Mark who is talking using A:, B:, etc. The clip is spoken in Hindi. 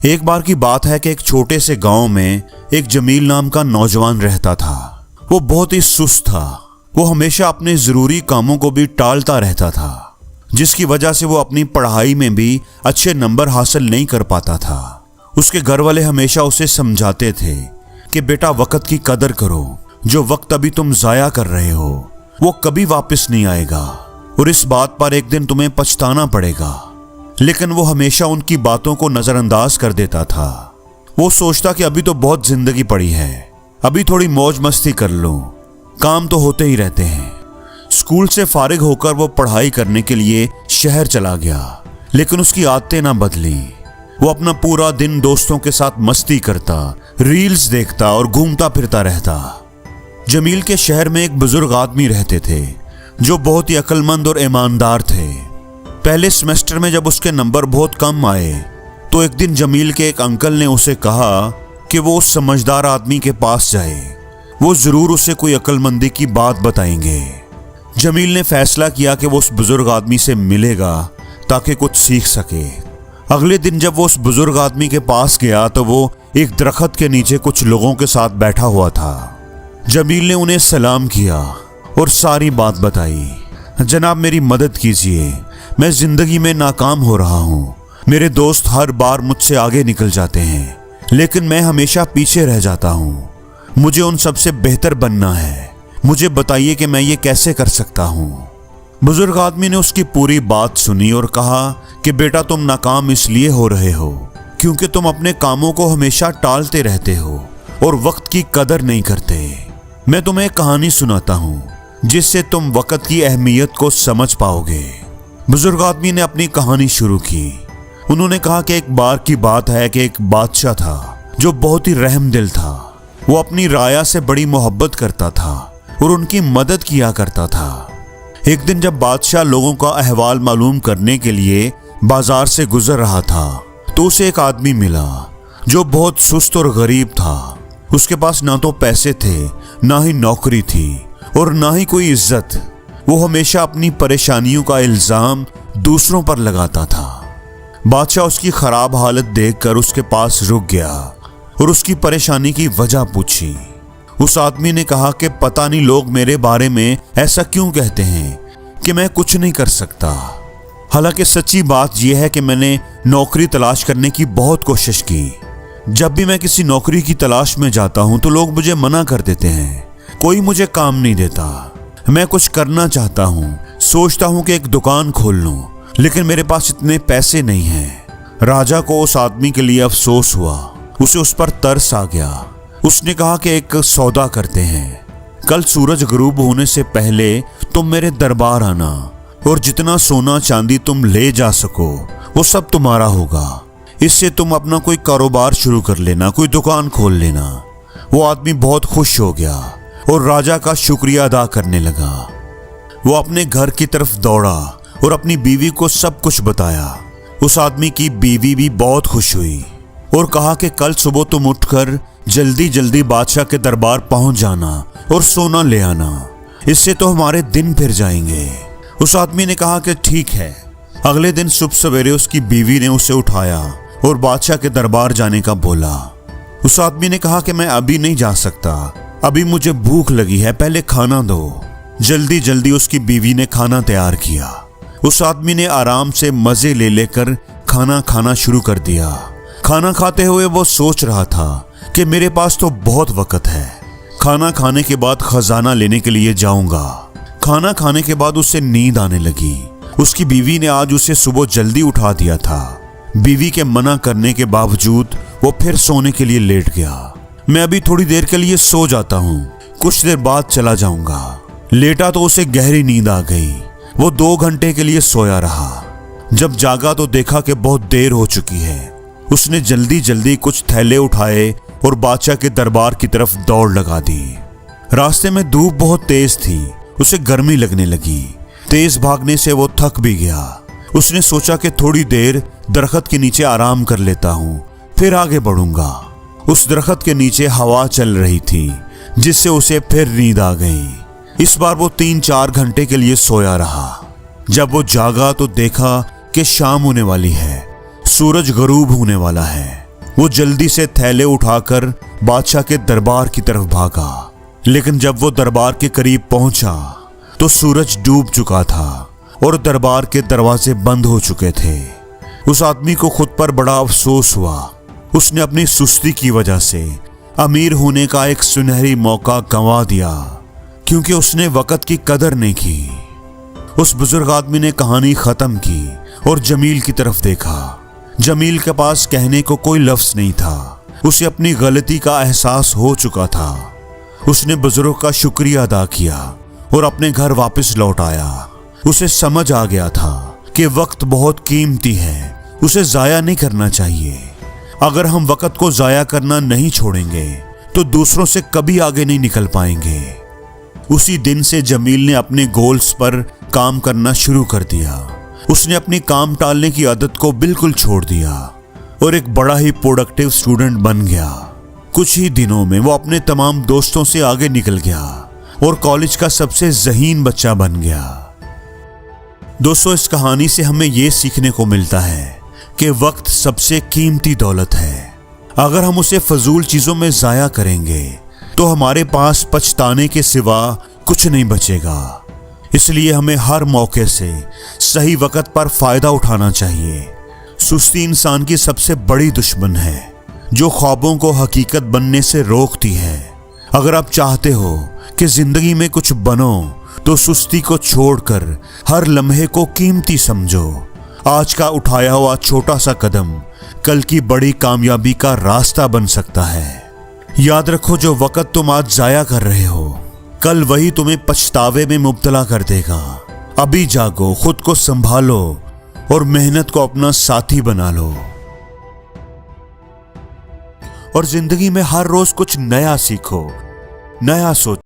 A: एक बार की बात है कि एक छोटे से गांव में एक जमील नाम का नौजवान रहता था। वो बहुत ही सुस्त था। वो हमेशा अपने जरूरी कामों को भी टालता रहता था, जिसकी वजह से वो अपनी पढ़ाई में भी अच्छे नंबर हासिल नहीं कर पाता था। उसके घर वाले हमेशा उसे समझाते थे कि बेटा वक्त की कदर करो, जो वक्त अभी तुम जाया कर रहे हो वो कभी वापस नहीं आएगा और इस बात पर एक दिन तुम्हें पछताना पड़ेगा। लेकिन वो हमेशा उनकी बातों को नजरअंदाज कर देता था। वो सोचता कि अभी तो बहुत जिंदगी पड़ी है, अभी थोड़ी मौज मस्ती कर लो, काम तो होते ही रहते हैं। स्कूल से फारिग होकर वो पढ़ाई करने के लिए शहर चला गया, लेकिन उसकी आदतें ना बदली। वो अपना पूरा दिन दोस्तों के साथ मस्ती करता, रील्स देखता और घूमता फिरता रहता। जमील के शहर में एक बुजुर्ग आदमी रहते थे जो बहुत ही अक्लमंद और ईमानदार थे। पहले सेमेस्टर में जब उसके नंबर बहुत कम आए तो एक दिन जमील के एक अंकल ने उसे कहा कि वो उस समझदार आदमी के पास जाए, वो जरूर उसे कोई अक्लमंदी की बात बताएंगे। जमील ने फैसला किया कि वो उस बुजुर्ग आदमी से मिलेगा ताकि कुछ सीख सके। अगले दिन जब वो उस बुजुर्ग आदमी के पास गया तो वो एक दरख्त के नीचे कुछ लोगों के साथ बैठा हुआ था। जमील ने उन्हें सलाम किया और सारी बात बताई। जनाब मेरी मदद कीजिए, मैं जिंदगी में नाकाम हो रहा हूँ। मेरे दोस्त हर बार मुझसे आगे निकल जाते हैं, लेकिन मैं हमेशा पीछे रह जाता हूँ। मुझे उन सबसे बेहतर बनना है, मुझे बताइए कि मैं ये कैसे कर सकता हूँ। बुजुर्ग आदमी ने उसकी पूरी बात सुनी और कहा कि बेटा तुम नाकाम इसलिए हो रहे हो क्योंकि तुम अपने कामों को हमेशा टालते रहते हो और वक्त की कदर नहीं करते। मैं तुम्हें एक कहानी सुनाता हूँ जिससे तुम वक्त की अहमियत को समझ पाओगे। बुजुर्ग आदमी ने अपनी कहानी शुरू की। उन्होंने कहा कि एक बार की बात है कि एक बादशाह था जो बहुत ही रहमदिल था। वो अपनी राया से बड़ी मोहब्बत करता था और उनकी मदद किया करता था। एक दिन जब बादशाह लोगों का अहवाल मालूम करने के लिए बाजार से गुजर रहा था तो उसे एक आदमी मिला जो बहुत सुस्त और गरीब था। उसके पास ना तो पैसे थे, ना ही नौकरी थी और ना ही कोई इज्जत। वो हमेशा अपनी परेशानियों का इल्जाम दूसरों पर लगाता था। बादशाह उसकी खराब हालत देखकर उसके पास रुक गया और उसकी परेशानी की वजह पूछी। उस आदमी ने कहा कि पता नहीं लोग मेरे बारे में ऐसा क्यों कहते हैं कि मैं कुछ नहीं कर सकता। हालांकि सच्ची बात यह है कि मैंने नौकरी तलाश करने की बहुत कोशिश की। जब भी मैं किसी नौकरी की तलाश में जाता हूं तो लोग मुझे मना कर देते हैं, कोई मुझे काम नहीं देता। मैं कुछ करना चाहता हूं, सोचता हूं कि एक दुकान खोल लूं, लेकिन मेरे पास इतने पैसे नहीं हैं। राजा को उस आदमी के लिए अफसोस हुआ, उसे उस पर तरस आ गया। उसने कहा कि एक सौदा करते हैं, कल सूरज गुरूब होने से पहले तुम मेरे दरबार आना और जितना सोना चांदी तुम ले जा सको वो सब तुम्हारा होगा। इससे तुम अपना कोई कारोबार शुरू कर लेना, कोई दुकान खोल लेना। वो आदमी बहुत खुश हो गया और राजा का शुक्रिया अदा करने लगा। वो अपने घर की तरफ दौड़ा और अपनी बीवी को सब कुछ बताया। उस आदमी की बीवी भी बहुत खुश हुई और कहा कि कल सुबह तुम उठकर जल्दी जल्दी बादशाह के दरबार पहुंच जाना और सोना ले आना, इससे तो हमारे दिन फिर जाएंगे। उस आदमी ने कहा कि ठीक है। अगले दिन सुबह सवेरे उसकी बीवी ने उसे उठाया और बादशाह के दरबार जाने का बोला। उस आदमी ने कहा कि मैं अभी नहीं जा सकता, अभी मुझे भूख लगी है, पहले खाना दो। जल्दी जल्दी उसकी बीवी ने खाना तैयार किया। उस आदमी ने आराम से मजे ले लेकर खाना खाना शुरू कर दिया। खाना खाते हुए वो सोच रहा था कि मेरे पास तो बहुत वक्त है, खाना खाने के बाद खजाना लेने के लिए जाऊंगा। खाना खाने के बाद उसे नींद आने लगी। उसकी बीवी ने आज उसे सुबह जल्दी उठा दिया था। बीवी के मना करने के बावजूद वो फिर सोने के लिए लेट गया। मैं अभी थोड़ी देर के लिए सो जाता हूँ, कुछ देर बाद चला जाऊंगा। लेटा तो उसे गहरी नींद आ गई। वो 2 घंटे के लिए सोया रहा। जब जागा तो देखा कि बहुत देर हो चुकी है। उसने जल्दी जल्दी कुछ थैले उठाए और बादशाह के दरबार की तरफ दौड़ लगा दी। रास्ते में धूप बहुत तेज थी, उसे गर्मी लगने लगी। तेज भागने से वो थक भी गया। उसने सोचा कि थोड़ी देर दरख्त के नीचे आराम कर लेता हूँ, फिर आगे बढ़ूंगा। उस दरख्त के नीचे हवा चल रही थी जिससे उसे फिर नींद आ गई। इस बार वो 3-4 घंटे के लिए सोया रहा। जब वो जागा तो देखा कि शाम होने वाली है, सूरज गरूब होने वाला है। वो जल्दी से थैले उठाकर बादशाह के दरबार की तरफ भागा, लेकिन जब वो दरबार के करीब पहुंचा तो सूरज डूब चुका था और दरबार के दरवाजे बंद हो चुके थे। उस आदमी को खुद पर बड़ा अफसोस हुआ। उसने अपनी सुस्ती की वजह से अमीर होने का एक सुनहरी मौका गंवा दिया, क्योंकि उसने वक्त की कदर नहीं की। उस बुजुर्ग आदमी ने कहानी खत्म की और जमील की तरफ देखा। जमील के पास कहने को कोई लफ्ज नहीं था। उसे अपनी गलती का एहसास हो चुका था। उसने बुजुर्ग का शुक्रिया अदा किया और अपने घर वापस लौट आया। उसे समझ आ गया था कि वक्त बहुत कीमती है, उसे जाया नहीं करना चाहिए। अगर हम वक्त को जाया करना नहीं छोड़ेंगे तो दूसरों से कभी आगे नहीं निकल पाएंगे। उसी दिन से जमील ने अपने गोल्स पर काम करना शुरू कर दिया। उसने अपनी काम टालने की आदत को बिल्कुल छोड़ दिया और एक बड़ा ही प्रोडक्टिव स्टूडेंट बन गया। कुछ ही दिनों में वो अपने तमाम दोस्तों से आगे निकल गया और कॉलेज का सबसे ज़हीन बच्चा बन गया। दोस्तों, इस कहानी से हमें यह सीखने को मिलता है कि वक्त सबसे कीमती दौलत है। अगर हम उसे फजूल चीजों में जाया करेंगे तो हमारे पास पछताने के सिवा कुछ नहीं बचेगा। इसलिए हमें हर मौके से सही वक्त पर फायदा उठाना चाहिए। सुस्ती इंसान की सबसे बड़ी दुश्मन है, जो ख्वाबों को हकीकत बनने से रोकती है। अगर आप चाहते हो कि जिंदगी में कुछ बनो तो सुस्ती को छोड़कर हर लम्हे को कीमती समझो। आज का उठाया हुआ छोटा सा कदम कल की बड़ी कामयाबी का रास्ता बन सकता है। याद रखो, जो वक्त तुम आज जाया कर रहे हो कल वही तुम्हें पछतावे में मुब्तला कर देगा। अभी जागो, खुद को संभालो और मेहनत को अपना साथी बना लो और जिंदगी में हर रोज कुछ नया सीखो, नया सोचो।